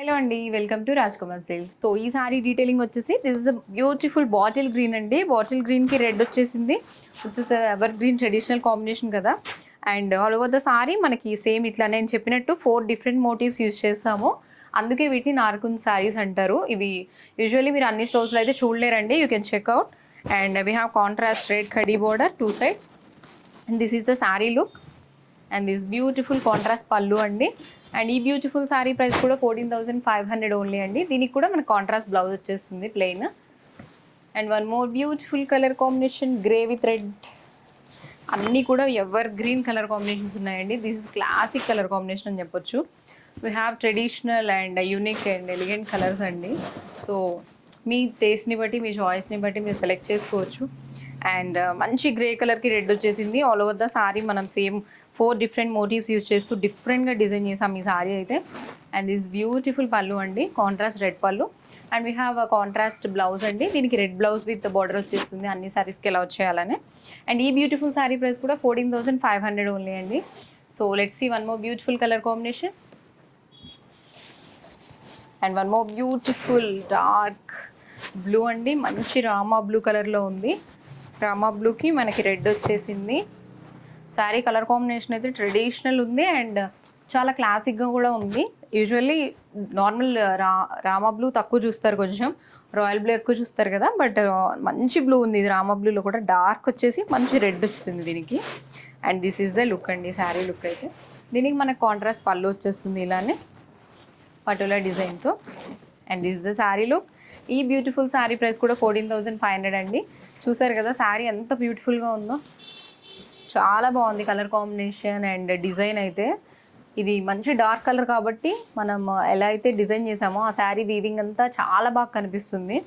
Hello అండి. Welcome to Rajkumar Silks. So, ఈ sari detailing వచ్చేసి this is a beautiful bottle green అండి. బాటిల్ గ్రీన్‌కి రెడ్ వచ్చేసింది. Which is evergreen traditional combination కదా! And all over the sari మనకి సేమ్ ఇట్లా నేను చెప్పినట్టు 4 డిఫరెంట్ మోటివ్స్ యూజ్ చేస్తాము. అందుకే వీటిని నార్కుంజ్ సారీస్ అంటారు. ఇవి యూజువల్లీ మీరు అన్ని స్టోర్స్‌లో అయితే చూడలేరండి. You can check out. And we have contrast red కడీ border 2 sides. And this is the sari look. And this beautiful contrast pallu అండి. అండ్ ఈ బ్యూటిఫుల్ సారీ ప్రైస్ కూడా 14,500 ఓన్లీ అండి. దీనికి కూడా మనకు కాంట్రాస్ట్ బ్లౌజ్ వచ్చేస్తుంది plain. And one more beautiful colour combination grey with red. అన్నీ కూడా ఎవర్ గ్రీన్ కలర్ కాంబినేషన్స్ ఉన్నాయండి. This is classic colour combination అని చెప్పొచ్చు. We have traditional and unique and elegant colours అండి. సో మీ టేస్ట్ని బట్టి మీ చాయిస్ని బట్టి మీరు సెలెక్ట్ చేసుకోవచ్చు. అండ్ మంచి గ్రే కలర్కి రెడ్ వచ్చేసింది. ఆల్ ఓవర్ ద సారీ మనం సేమ్ 4 డిఫరెంట్ మోటివ్స్ యూజ్ చేస్తూ డిఫరెంట్గా డిజైన్ చేసాం ఈ సారీ అయితే. అండ్ దిస్ బ్యూటిఫుల్ పళ్ళు అండి, కాంట్రాస్ట్ రెడ్ పళ్ళు. And we have a contrast blouse అండి. దీనికి రెడ్ బ్లౌజ్ విత్ బార్డర్ వచ్చేస్తుంది అన్ని సారీస్కి ఎలా వచ్చేయాలని. అండ్ ఈ బ్యూటిఫుల్ సారీ ప్రైస్ కూడా 14,500 ఓన్లీ అండి. So let's see one more beautiful colour combination. And one more beautiful dark blue అండి. మంచి రామా బ్లూ కలర్లో ఉంది. రామా బ్లూకి మనకి రెడ్ వచ్చేసింది. శారీ కలర్ కాంబినేషన్ అయితే ట్రెడిషనల్ ఉంది అండ్ చాలా క్లాసిక్గా కూడా ఉంది. యూజువల్లీ నార్మల్ రామా బ్లూ తక్కువ చూస్తారు, కొంచెం రాయల్ బ్లూ ఎక్కువ చూస్తారు కదా. బట్ మంచి బ్లూ ఉంది ఇది. రామా బ్లూలో కూడా డార్క్ వచ్చేసి మంచి రెడ్ వచ్చింది దీనికి. And this is the look అండి, శారీ లుక్ అయితే. దీనికి మనకు కాంట్రాస్ట్ పళ్ళు వచ్చేస్తుంది ఇలానే పటోలా డిజైన్తో. And this the sari look. ఈ బ్యూటిఫుల్ శారీ ప్రైస్ కూడా 14,500 అండి. చూసారు కదా శారీ ఎంత బ్యూటిఫుల్గా ఉందో. చాలా బాగుంది కలర్ కాంబినేషన్ అండ్ డిజైన్ అయితే. ఇది మంచి డార్క్ కలర్ కాబట్టి మనం ఎలా అయితే డిజైన్ చేసామో ఆ శారీ వీవింగ్ అంతా చాలా బాగా కనిపిస్తుంది.